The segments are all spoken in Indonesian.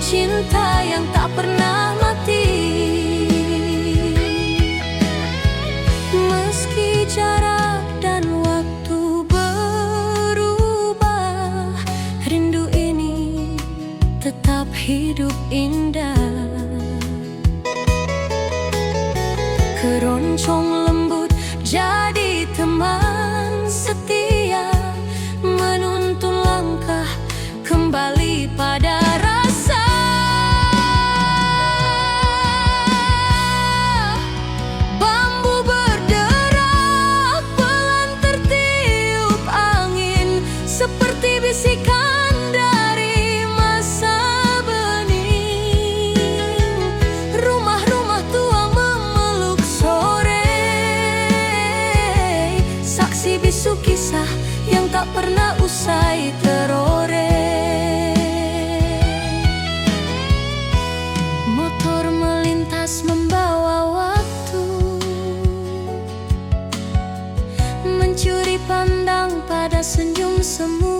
cinta yang tak pernah mati. Meski jarak dan waktu berubah, rindu ini tetap hidup indah. Keroncong lembut jadi teman setia, menuntun langkah kembali pada rasa. Bambu berderak pelan tertiup angin, seperti bisikan dari masa bening. Rumah-rumah tua memeluk sore, saksi bisu kisah yang tak pernah usai teroreh. Motor melintas membawa waktu, mencuri pandang pada senyum semu.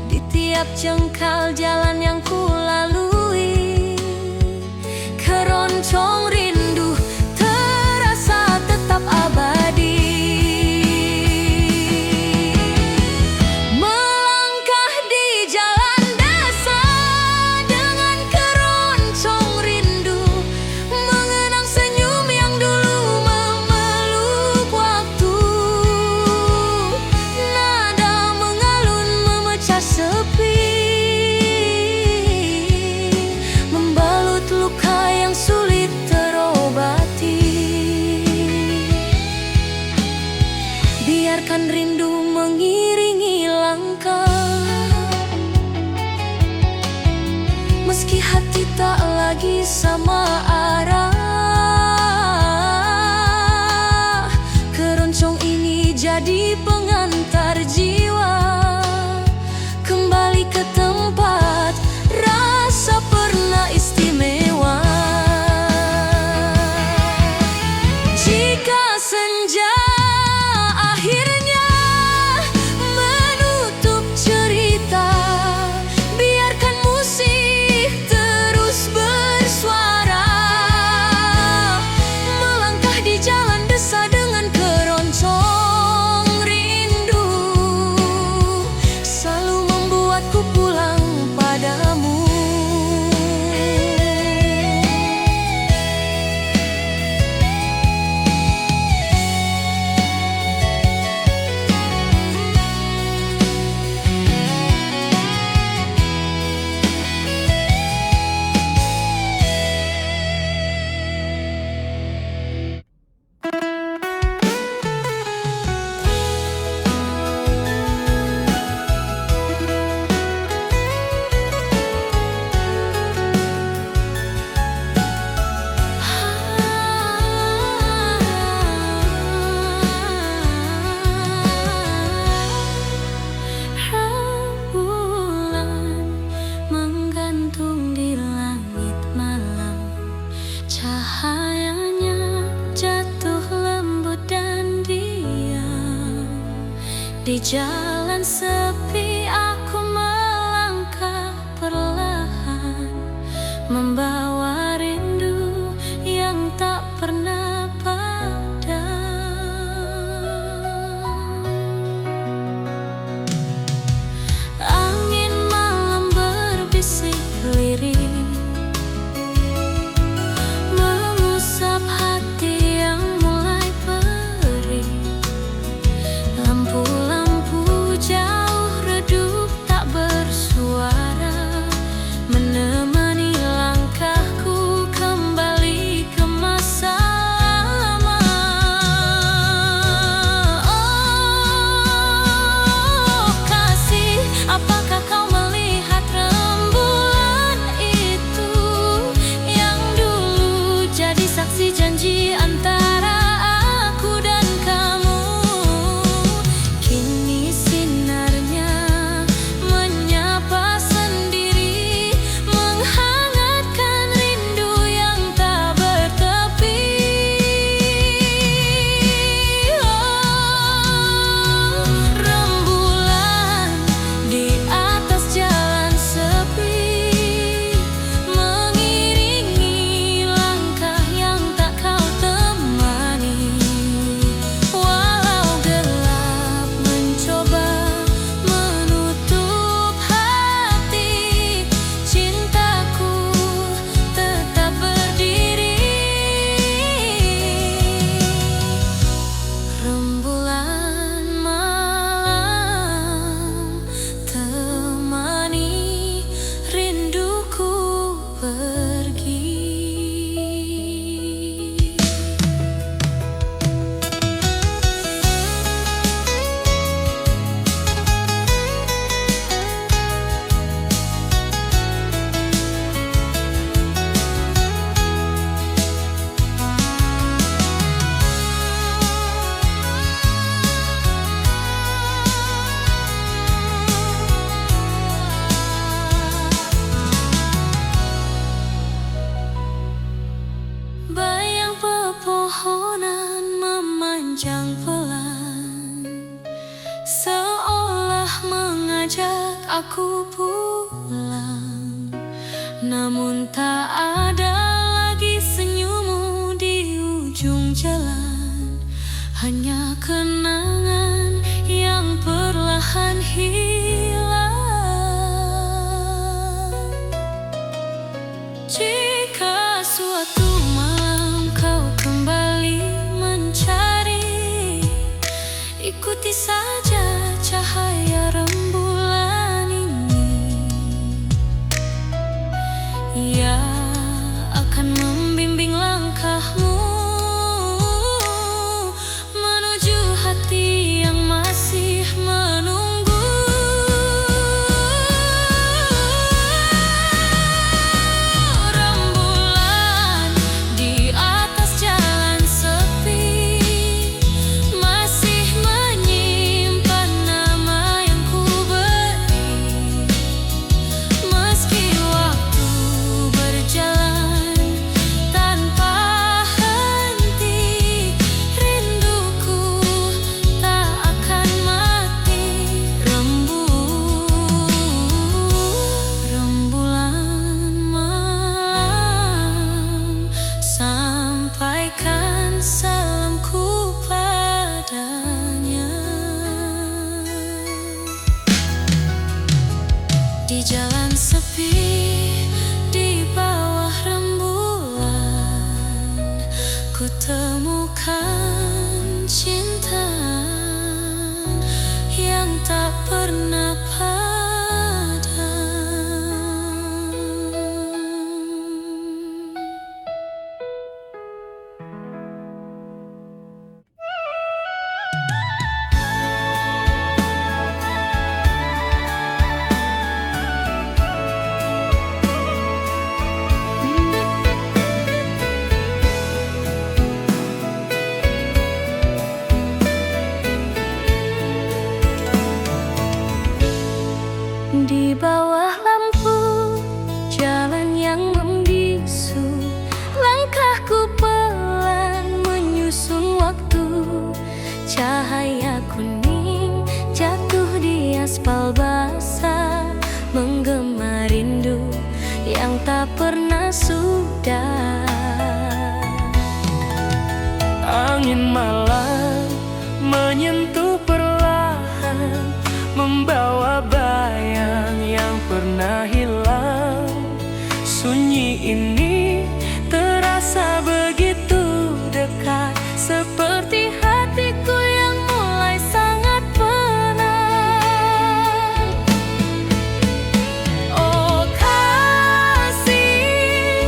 Di tiap jengkal jalan yang ku lalui, keroncong rindu terasa tetap abadi. Melangkah di jalan desa dengan keroncong rindu, mengenang senyum yang dulu memeluk waktu. Nada mengalun memecah sepi, membalut luka yang sulit terobati. Biarkan rindu mengiringi langkah, meski hati tak lagi sama arah. Keroncong ini jadi pengantar jiwa kembali ke tempat rasa pernah istimewa. Jika senja akhirnya menutup cerita, biarkan musik terus bersuara. Melangkah di jalan desa dengan keroncong rindu, selalu membuatku pulang aku pulang, namun tak ada lagi senyummu di ujung jalan. Hanya kenangan yang perlahan hilang. Jika suatu malam kau kembali mencari, ikuti saja cahaya rembulan ini. Ia akan membimbing langkahmu menuju hati yang masih menunggu. Rembulan di atas jalan sepi masih menyimpan nama yang ku beri. Meski waktu berjalan tanpa henti, rinduku tak akan mati. Rembulan malam, sampaikan salamku padanya. Di jalan sepi, di bawah rembulan, ku temukan cinta yang tak pernah padam. Di bawah lampu jalan yang membisu, langkahku pelan menyusun waktu. Cahaya kuning jatuh di aspal basah, menggema rindu yang tak pernah sudah. Angin malam menyentuh perlahan, membawa bayang yang pernah hilang. Sunyi ini terasa begitu dekat, seperti hatiku yang mulai sangat penat. Oh kasih,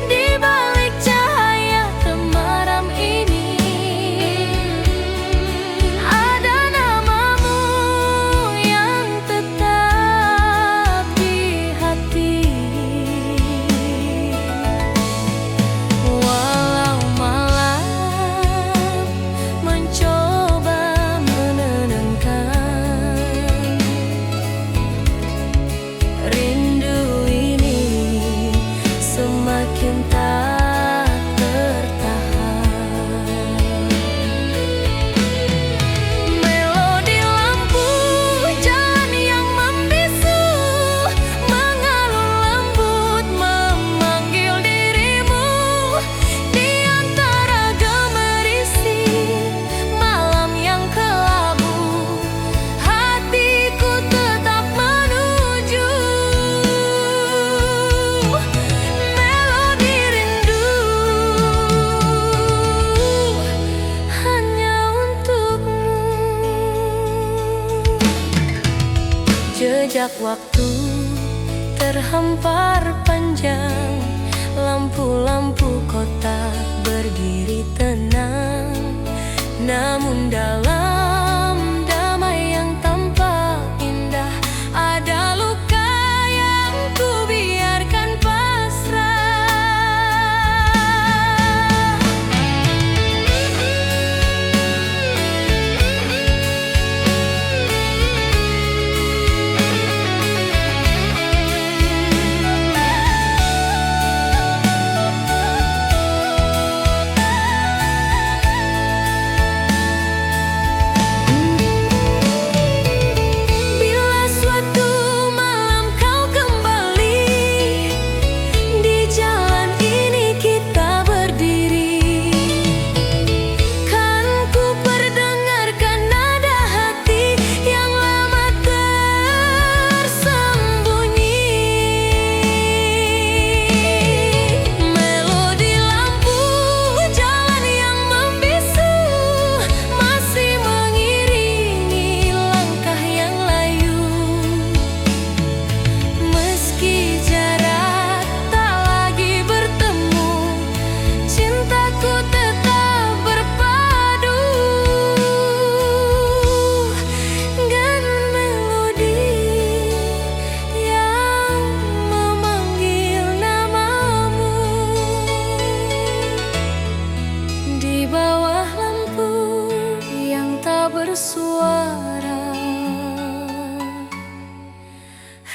di balik cahaya temaram ini ada namamu yang tetap di hati. Walau malam mencoba menenangkan, rindu ini semakin tak tertahan. Melodi lampu jalan yang membisu mengalun lembut memanggil dirimu. Di antara gemerisi malam yang kelabu, hatiku tetap menuju. Melodi rindu hanya untukmu. Jejak waktu terhampar panjang, lampu-lampu kota berdiri tenang. Namun dalam damai yang tampak indah, ada luka yang ku biarkan pasrah.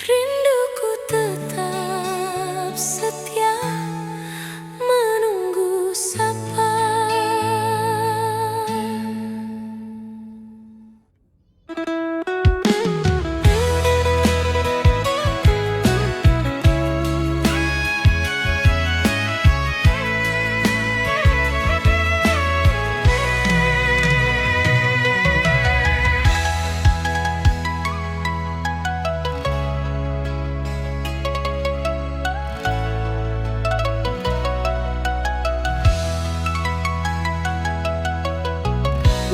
Rinduku tetap setia menunggu sapa.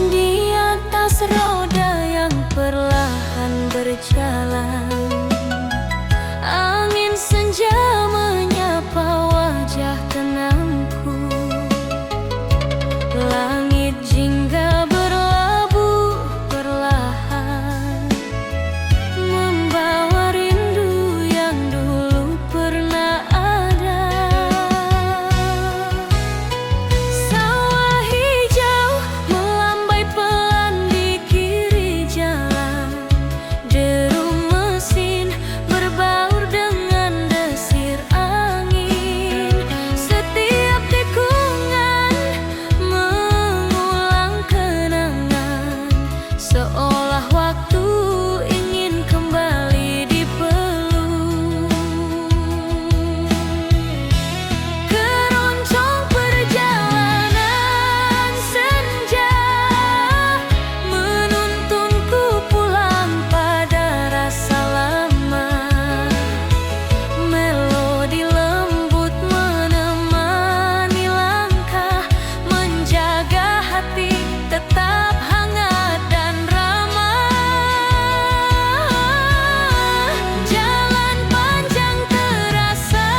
Di atas roda yang perlahan berjalan, angin senja menyapa wajah tenangku. Langit jingga berlabuh perlahan, membawa rindu yang dulu pernah ada. Sawah hijau melambai pelan di kiri jalan, deru mesin berbaur dengan desir angin. Setiap tikungan mengulang kenangan, seolah waktu ingin kembali dipeluk. Keroncong perjalanan senja menuntunku pulang pada rasa lama. Melodi lembut menemani langkah, menjaga hati tetap hangat dan ramah. Jalan panjang terasa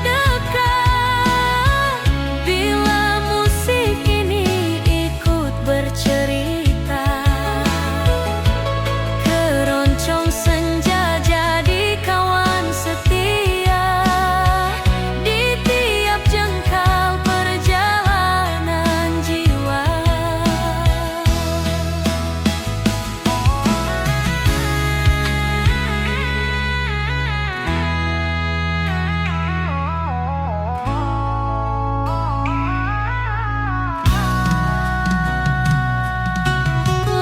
dekat bila musik ini ikut bercerita. Keroncong senja jadi kawan setia di tiap jengkal perjalanan jiwa.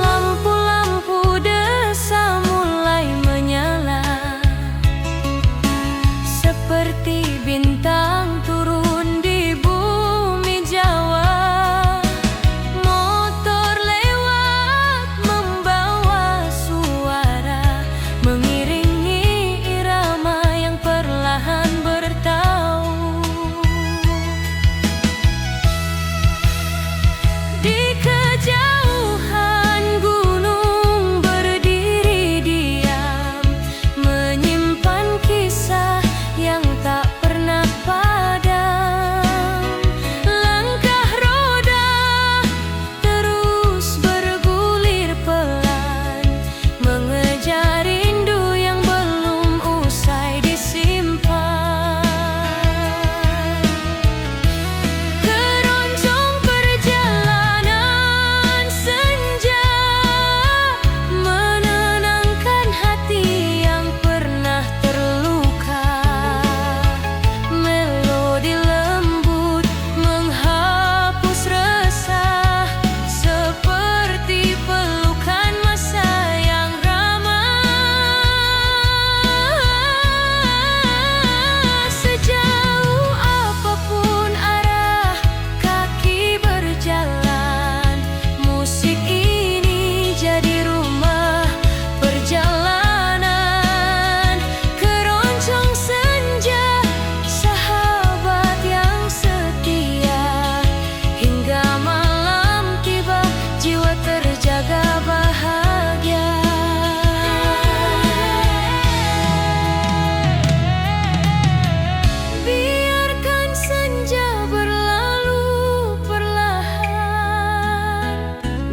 Lampu-lampu desa mulai menyala, seperti bintang turun di bumi Jawa. Motor lewat membawa suara, mengiringi irama yang perlahan bertaut. Di kejauhan gunung berdiri diam, menyimpan kisah yang tak pernah padam. Langkah roda terus bergulir pelan, mengejar rindu yang belum usai disimpan. Keroncong perjalanan senja menenangkan hati yang pernah terluka. Melodi lembut menghapus resah, seperti pelukan masa yang ramah. Sejauh apapun arah kaki berjalan, musik ini jadi rumah perjalanan. Keroncong senja, sahabat yang setia, hingga malam tiba jiwa terjaga bahagia. Biarkan senja berlalu perlahan,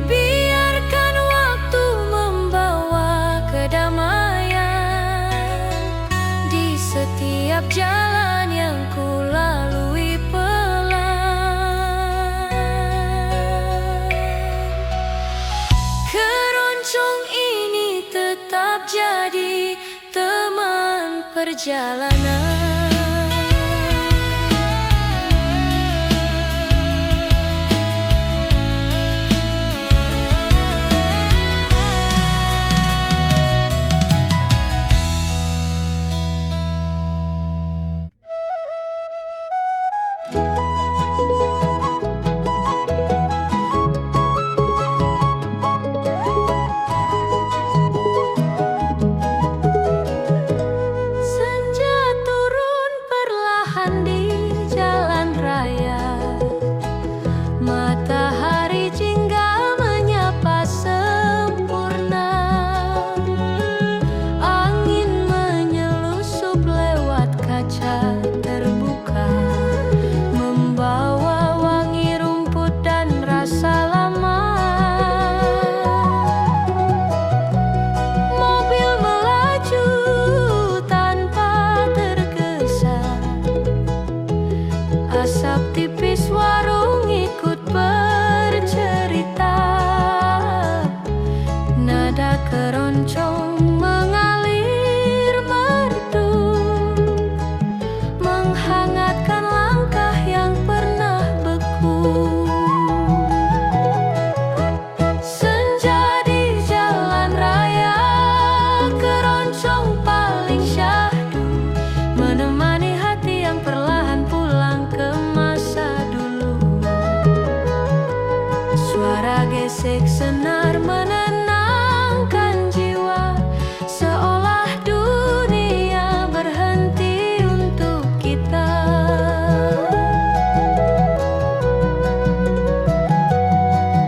biarkan waktu membawa kedamaian di setiap jalan yang ku lalui pelan. Keroncong ini tetap jadi teman perjalanan. Asap tipis warung ikut bercerita, nada keroncong mengalir merdu, menghangatkan langkah yang pernah beku. Senja di jalan raya, keroncong paling syahdu, menemani hati yang perlahan pulang ke masa dulu. Suara gesek senar menenangkan jiwa, seolah dunia berhenti untuk kita.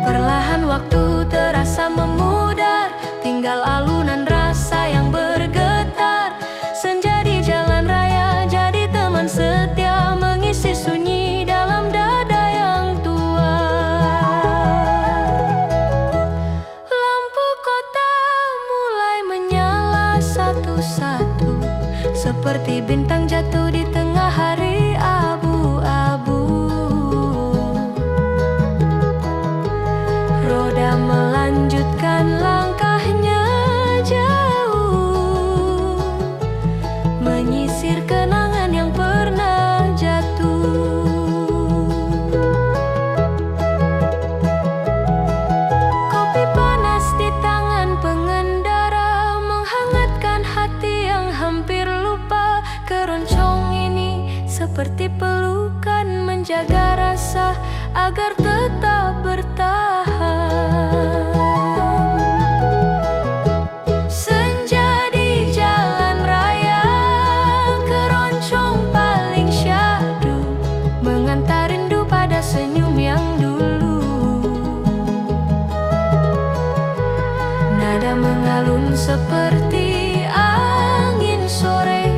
Perlahan waktu terasa memudar, tinggal alunan rasa yang bergetar. Senja di jalan raya jadi teman setia, mengisi sunyi dalam dada yang tua. Lampu kota mulai menyala satu-satu, seperti bintang jatuh di tengah hari abu-abu. Roda melanjutkan langkahnya jauh, menyisir kenangan yang pernah jatuh. Kopi panas di tangan pengendara menghangatkan hati yang hampir lupa. Keroncong ini seperti pelukan, menjaga rasa agar tetap bertahan. Senja di jalan raya, keroncong paling syahdu, mengantar rindu pada senyum yang dulu. Nada mengalun seperti angin sore,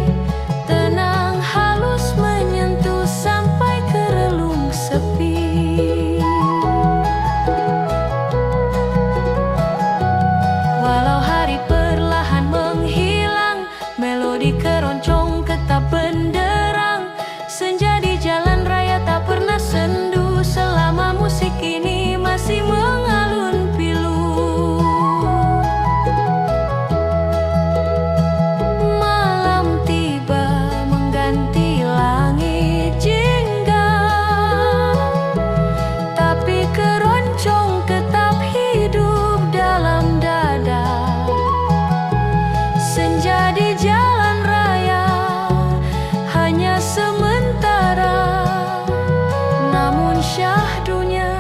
tenang halus menyentuh sampai ke relung sepi. Walau hari perlahan menghilang, melodi keroncong tetap benderang. Senja di jalan raya tak pernah sendu, selama musik ini masih mengalun pilu. Malam tiba mengganti langit jingga, tapi keroncong tetap hidup dalam dada. Senja di jalan raya hanya sementara, namun syahdunya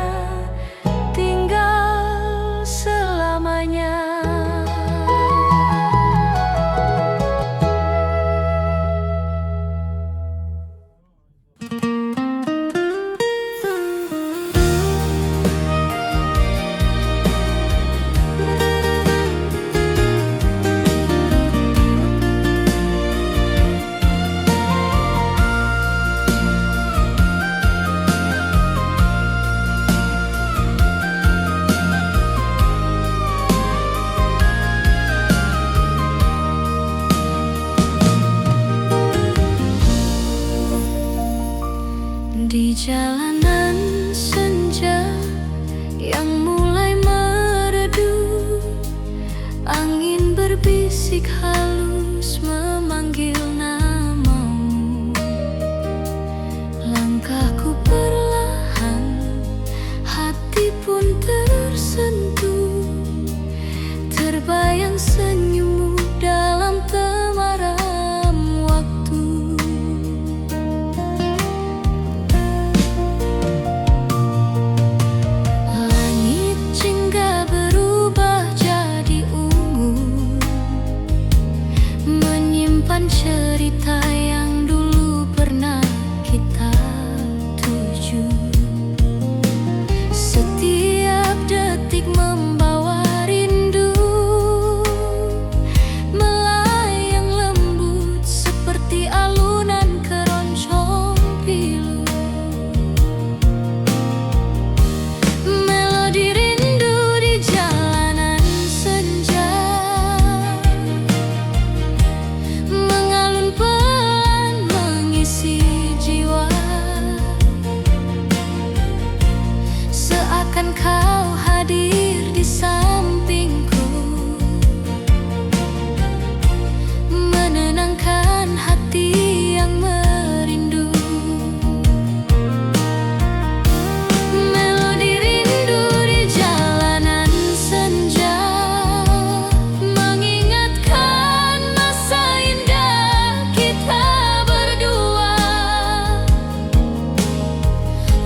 tinggal selamanya. Di jalanan senja yang mulai meredup, angin berbisik halus memanggil cerita yang dulu pernah kita tuju. Setiap detik membawa rindu, melayang lembut seperti alunan keroncong pilu. Melodi rindu di jalanan senja, mengalun pelan mengisi jiwa. Seakan kau hadir di sampingku, menenangkan hati yang merindu. Melodi rindu di jalanan senja, mengingatkan masa indah kita berdua.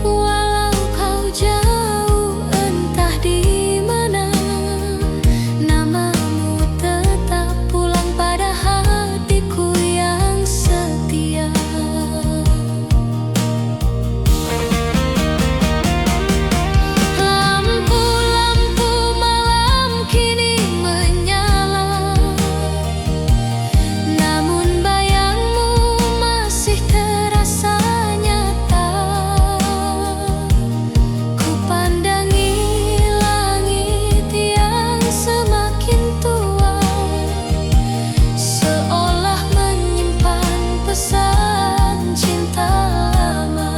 Walau kau jauh entah di mana, namamu tetap pulang pada hatiku yang setia. Lampu-lampu malam kini menyala, namun bayangmu masih terasa nyata. Ku pandangi langit yang semakin tua, seolah menyimpan pesan cinta lama.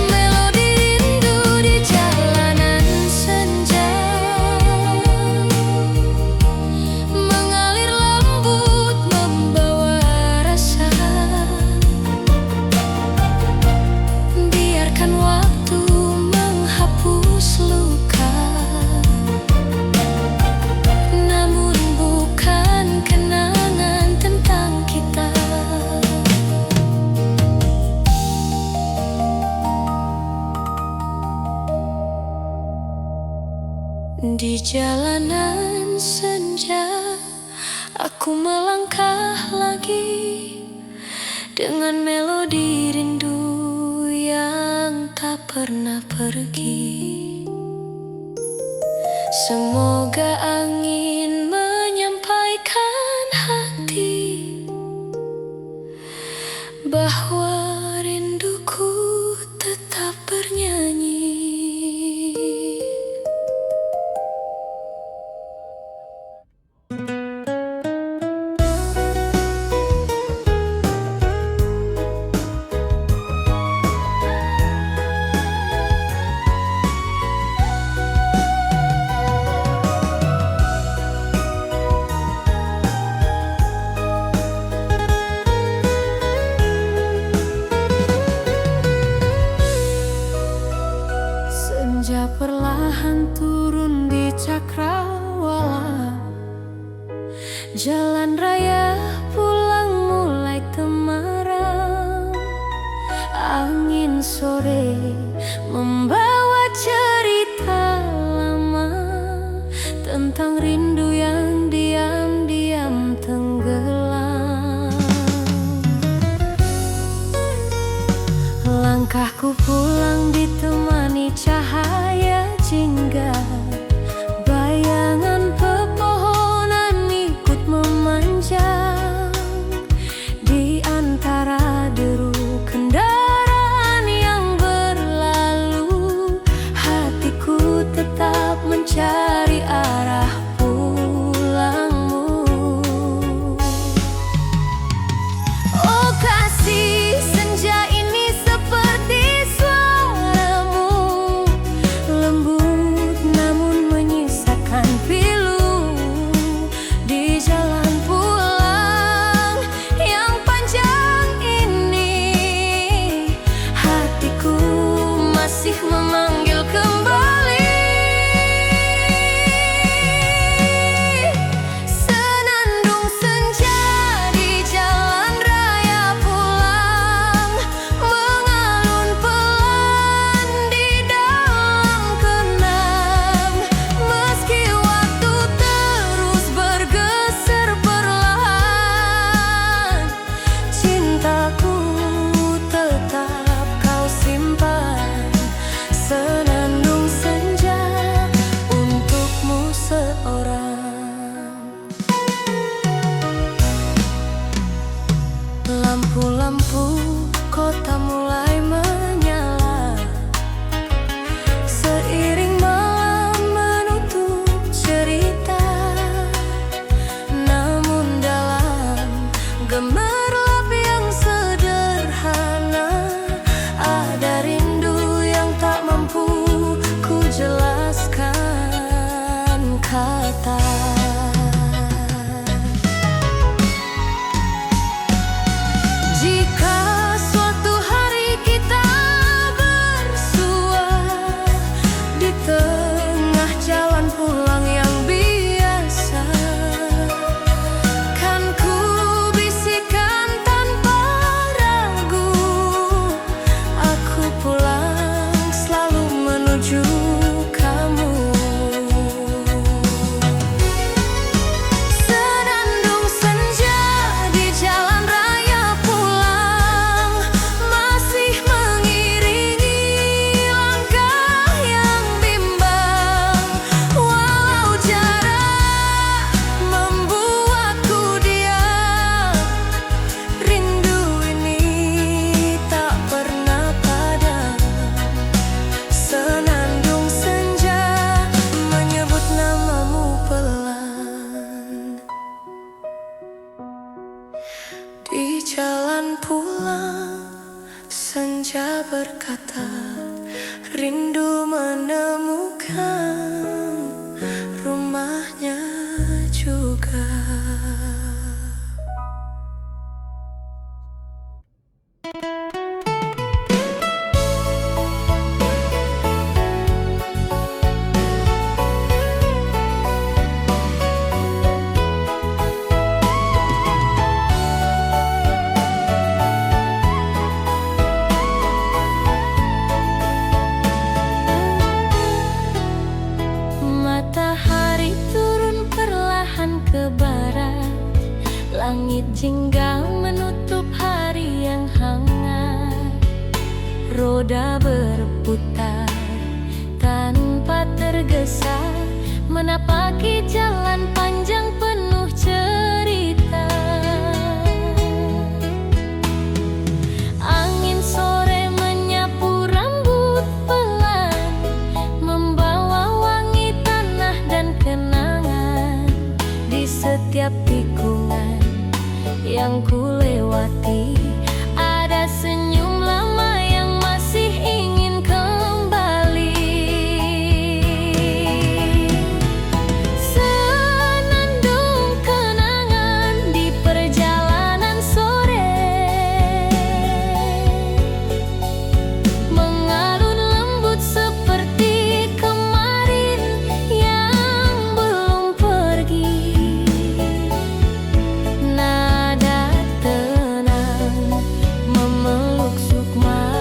Melodi rindu di jalanan senja, mengalir lembut membawa rasa. Biarkan waktu menghapus luka, namun bukan kenangan tentang kita. Di jalanan senja, aku melangkah lagi dengan melodi rindu yang tak pernah pergi. Semoga angin menyampaikan hati bahwa rinduku tetap bernyanyi. Senja perlahan turun di cakrawala, jalan raya pulang mulai temaram. Angin sore membawa cerita lama tentang rindu yang diam-diam tenggelam. Langkahku pulang ditemani cahaya jingga, bayangan pepohonan ikut memanjang di antara deru kendaraan yang Pelan pulang, senja berkata, rindu menemukan rumahnya juga. Matahari turun perlahan ke barat, langit jingga menutup hari yang hangat. Roda berputar tanpa tergesa, menapaki jalan panjang penuh cerita. Angin sore menyapu rambut pelan, membawa wangi tanah dan kenangan. Di setiap tikungan yang kulewati, ada senyum lama yang masih ingin kembali. Senandung kenangan di perjalanan sore, mengalun lembut seperti kemarin yang belum pergi. Nada tenang memeluk sukma,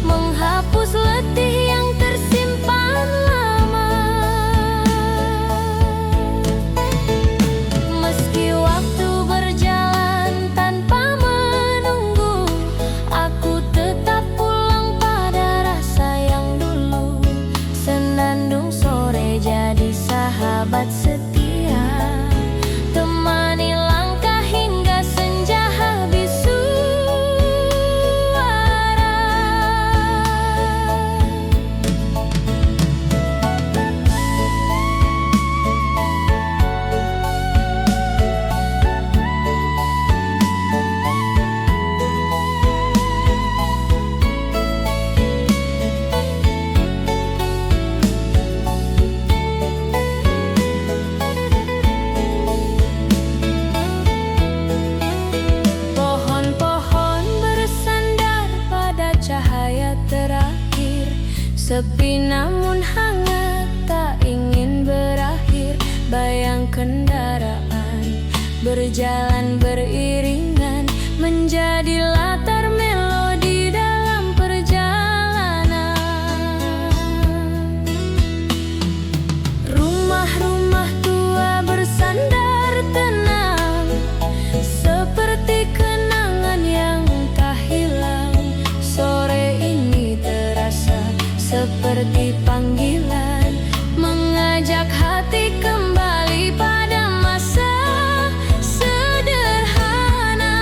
menghapus letih yang tersimpan lama. Meski waktu berjalan tanpa menunggu, aku tetap pulang pada rasa yang dulu. Senandung sore jadi sahabat setia, temani langkah hingga senja habis suara. Pohon-pohon bersandar pada cahaya terakhir, sepi namun hangat, tak ingin berakhir. Bayang kendaraan berjalan beriringan, menjadi latar melodi dalam perjalanan. Rumah-rumah tua bersandar tenang, seperti kenangan yang tak hilang. Sore ini terasa seperti panggilan, mengajak hati kembali pada masa sederhana.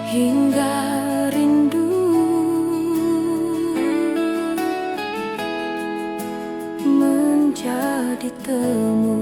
hingga rindu menjadi temu.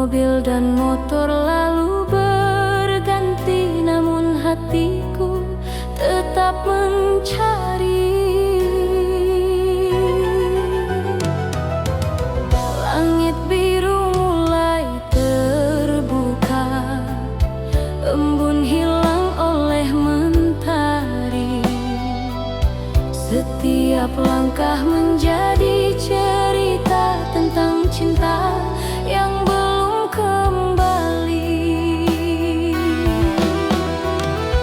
mobil dan motor lalu berganti, namun hatiku tetap mencari. Langit biru mulai terbuka, embun hilang oleh mentari. Setiap langkah menjadi cerita tentang cinta yang belum kembali.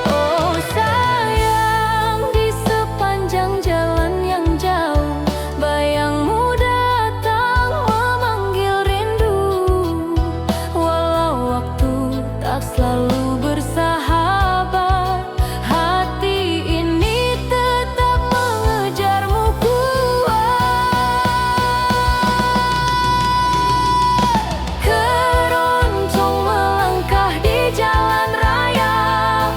Oh sayang, di sepanjang jalan yang jauh, bayangmu datang memanggil rindu. Walau waktu tak selalu bersahabat, hati ini tetap mengejarmu kuat. Keroncong melangkah di jalan raya,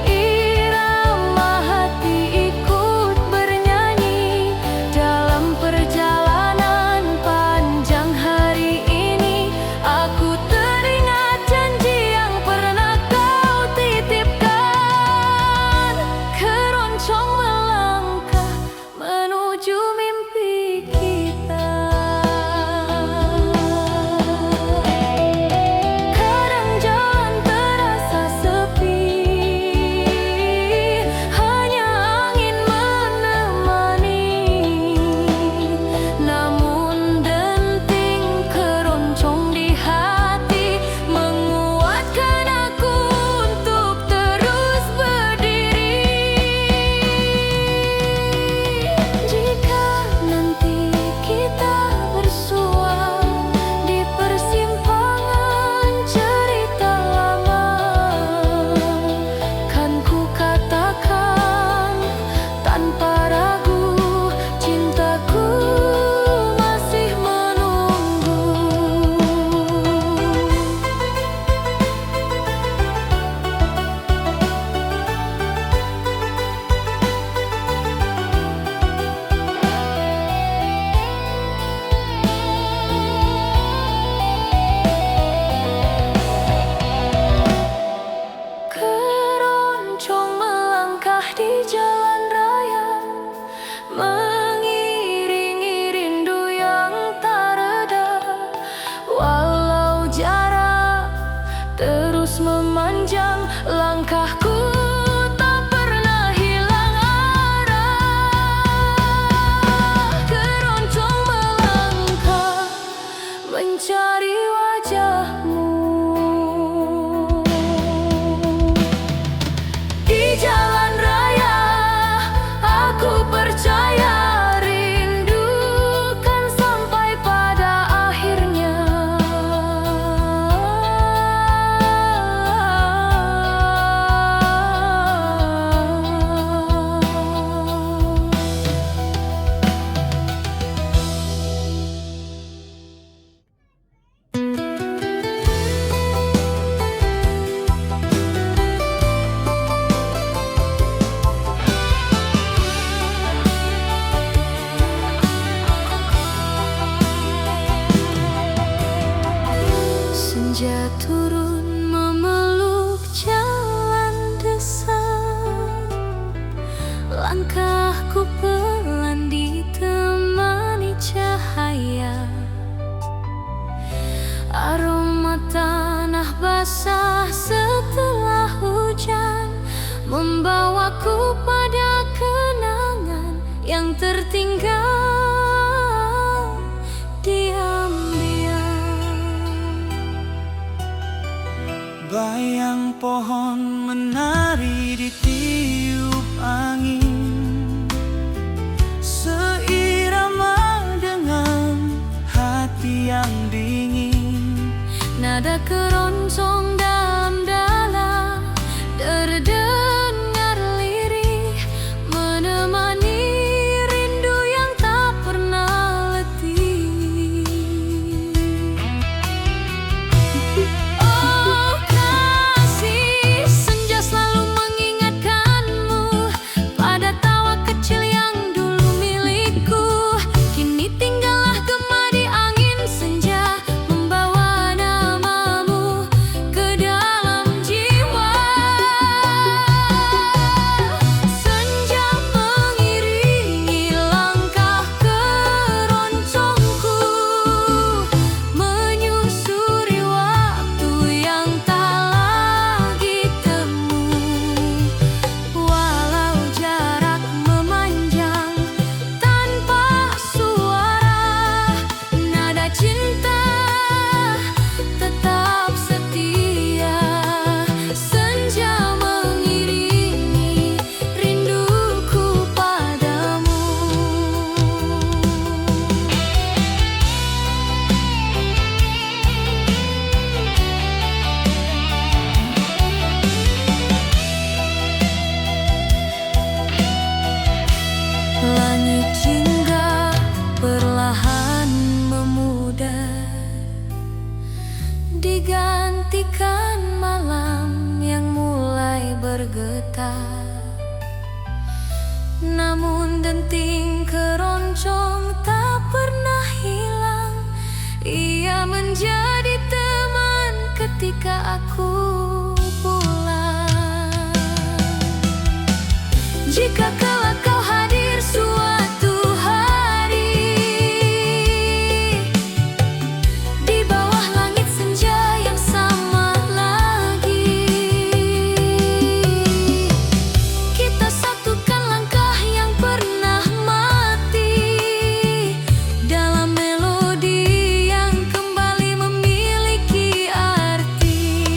irama hati ikut bernyanyi. Dalam perjalanan panjang hari ini, aku teringat janji yang pernah kau titipkan. Keroncong melangkah menuju mimpi kita. Kadang jalan terasa sepi, hanya angin menemani. Namun denting keroncong di hati menguatkan aku untuk terus berdiri. Jika nanti kita bersua di persimpangan cerita lama, kan ku katakan tanpa ragu, cintaku masih menunggu. Keroncong melangkah di jalan raya, mengiringi rindu yang tak reda. Walau jarak terus memanjang, langkahku tak pernah hilang arah. Keroncong melangkah mencari wajahmu. Di jalan raya, aku percaya rindu kan sampai pada akhirnya. Senja turun memeluk jalan desa, langkahku pelan ditemani cahaya. Aroma tanah basah setelah hujan membawaku pada kenangan yang tertinggal diam-diam. Bayang pohon menari di tiup angin, seirama dengan hati yang dingin. Nada keroncong dalam-dalam terdengar lirih, menemani rindu yang tak pernah letih. Oh kasih, senja selalu mengingatkanmu pada tawa kecil yang dulu milikku. Kini tinggallah gema di angin senja, membawa nama digantikan malam yang mulai bergetar. Namun denting keroncong tak pernah hilang. Ia menjadi teman ketika aku pulang. Jika kelak kau hadir suatu hari di bawah langit senja yang sama lagi, kita satukan langkah yang pernah mati dalam melodi yang kembali memiliki arti.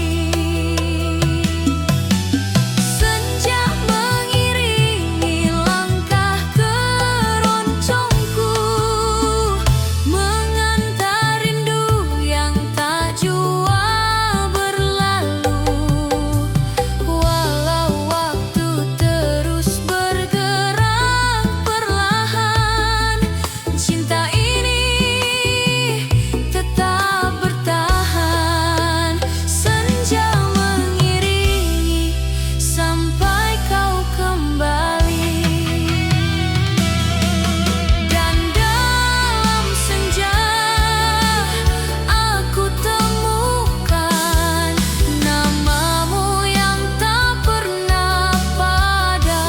Senja mengiringi langkah keroncongku, mengantar rindu yang tak jua berlalu. Walau waktu terus bergerak perlahan, cinta ini tetap bertahan. Senja mengiringi sampai kau kembali. Dan dalam senja aku temukan namamu yang tak pernah padam.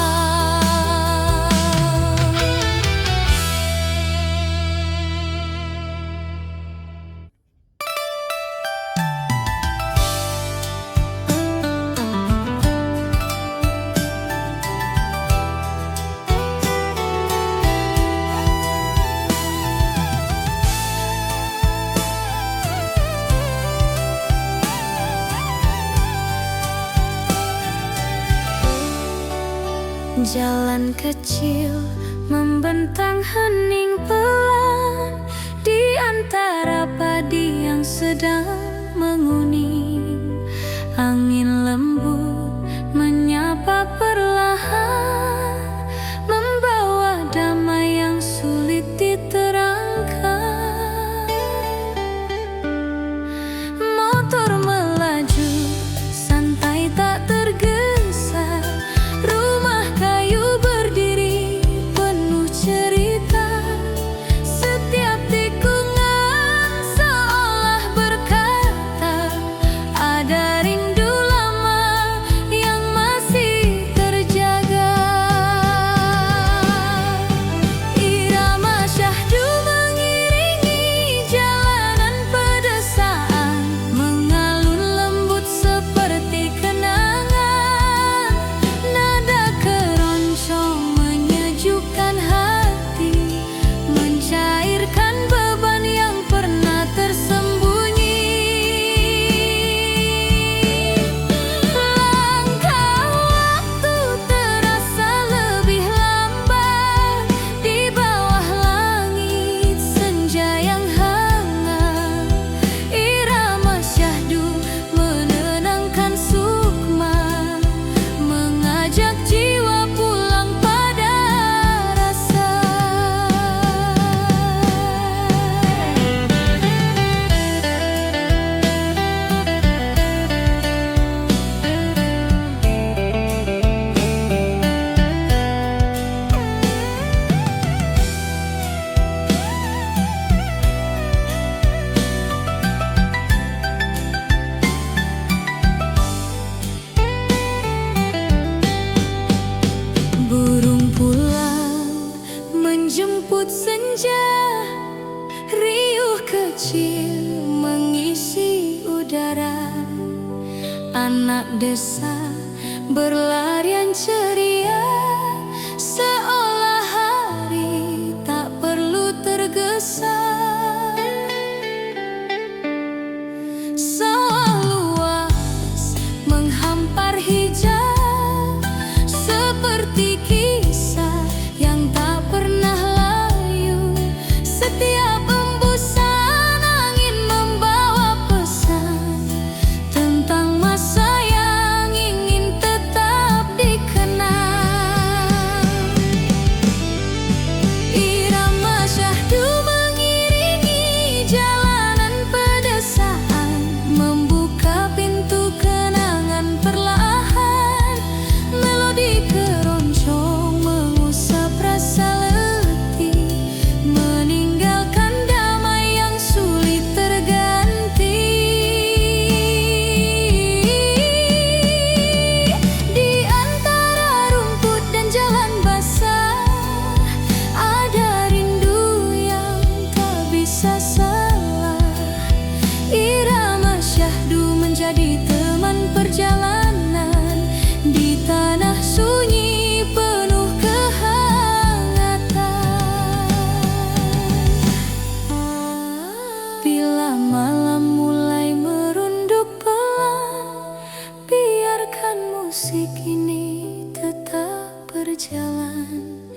Jalan kecil membentang hening pelan di antara padi yang sedang menguning. Angin lembut menyapa perlahan, membawa damai yang sulit diterangkan. Motor melaju santai tak tergesa, rumah kayu berdiri penuh cerita. Setiap tikungan seolah berkata, ada rindu lama yang masih terjaga. Irama syahdu mengiringi jalanan pedesaan, mengalun lembut seperti kenangan. Nada keroncong menyejukkan hati, mencairkan beban yang pernah tersembunyi. Langkah waktu terasa lebih lambat di bawah langit senja yang hangat. Irama syahdu menenangkan sukma, mengajak jiwa pulang pada rasa. Burung pulang menjemput senja, riuh kecil mengisi udara. Anak desa berlarian ceria, seolah hari tak perlu tergesa. Sawah luas menghampar hijau, seperti kisah yang tak pernah layu. Setiap embusan angin membawa pesan tentang masa yang ingin tetap dikenang. menjadi teman perjalanan di tanah sunyi penuh kehangatan. Bila malam mulai merunduk pelan, biarkan musik ini tetap berjalan.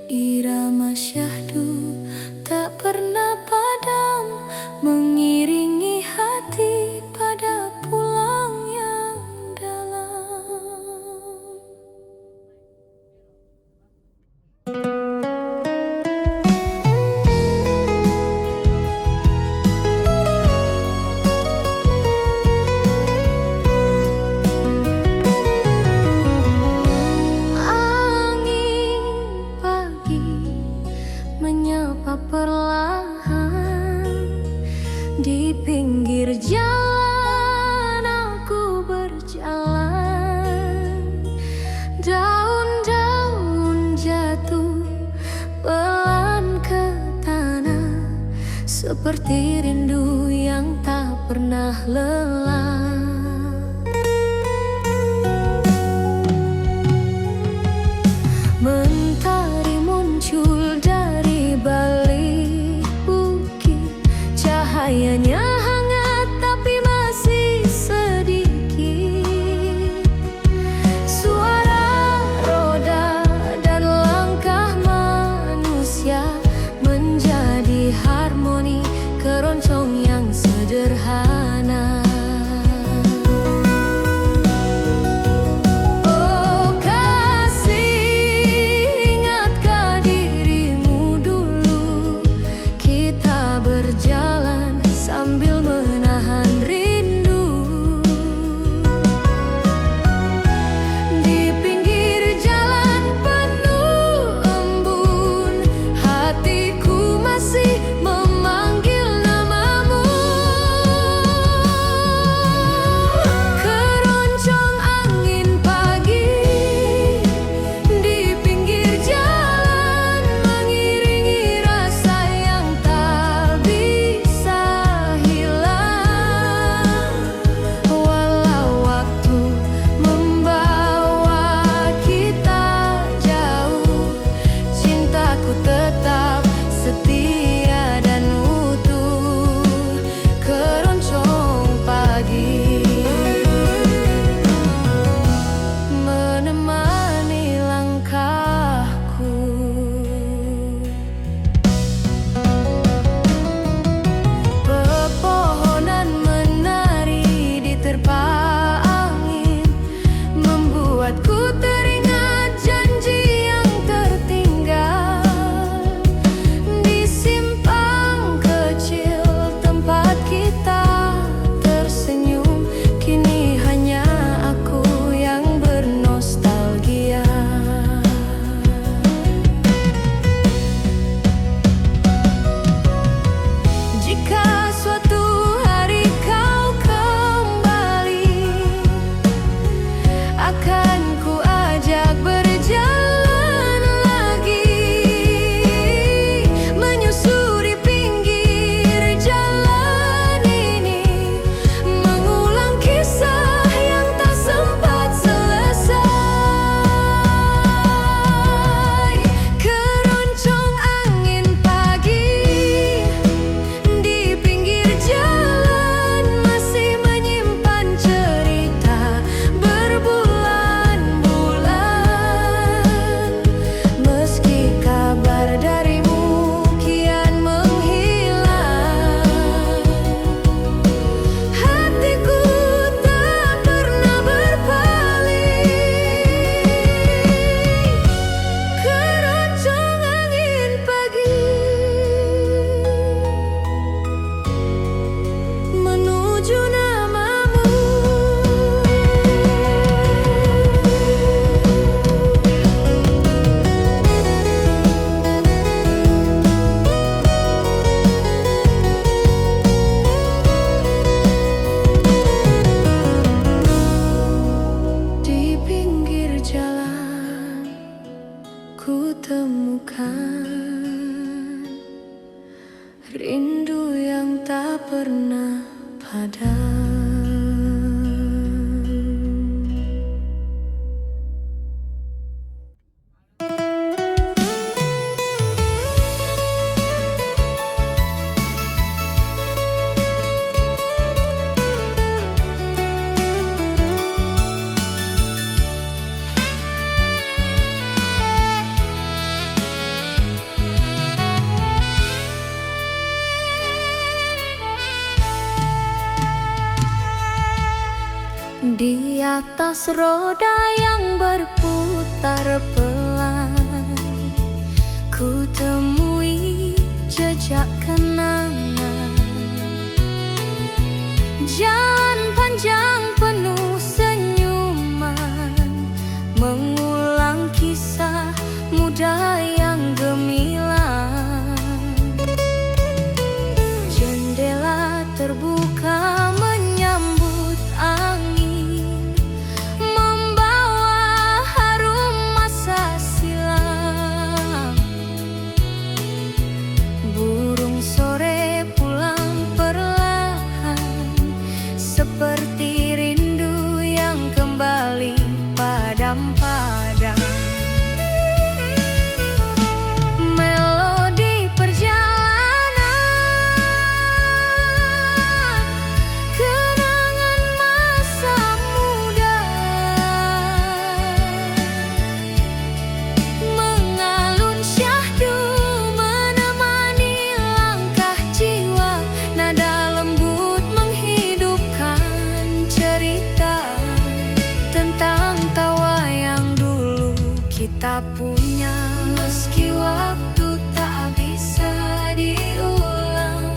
Irama syahdu tak pernah padam, mengiringi hati pada pulang yang dalam. Angin pagi menyapa perlahan di pinggir jalan aku berjalan. Daun-daun jatuh pelan ke tanah, seperti rindu yang tak pernah lelah. Mentari muncul dari balik bukit, cahayanya hangat tapi masih sedikit. Suara roda dan langkah manusia menjadi harmoni keroncong yang sederhana. Berjalan sambil menahan rindu di pinggir jalan penuh embun, hatiku masih memanggil namamu. Di atas roda yang berputar pelan, ku temui jejak kenangan. Jalan panjang penuh senyuman, mengulang kisah muda yang gemilang. Jendela terbuka menyambut angin, membawa harum masa silam. Burung sore pulang perlahan, seperti rindu yang kembali padam-padam. Melodi perjalanan, kenangan masa muda, mengalun syahdu menemani langkah jiwa. Nada lembut menghidupkan cerita tentang tawa yang dulu kita punya. Meski waktu tak bisa diulang,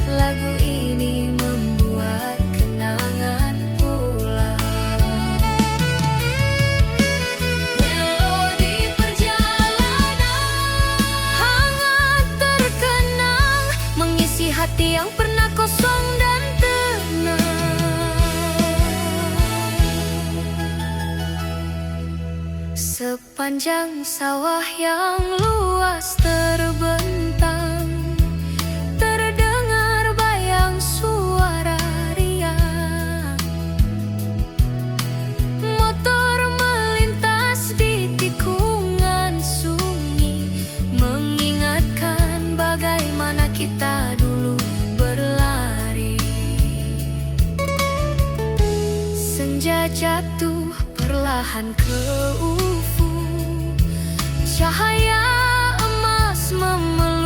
lagu ini membuat kenangan pulang. Melodi perjalanan hangat terkenang, mengisi hati yang pernah kosong dan tenang. Sepanjang sawah yang luas terbentang, terdengar bayang suara riang. Motor melintas di tikungan sunyi, mengingatkan bagaimana kita dulu berlari. Senja jatuh perlahan ke ufuk, cahaya emas memeluk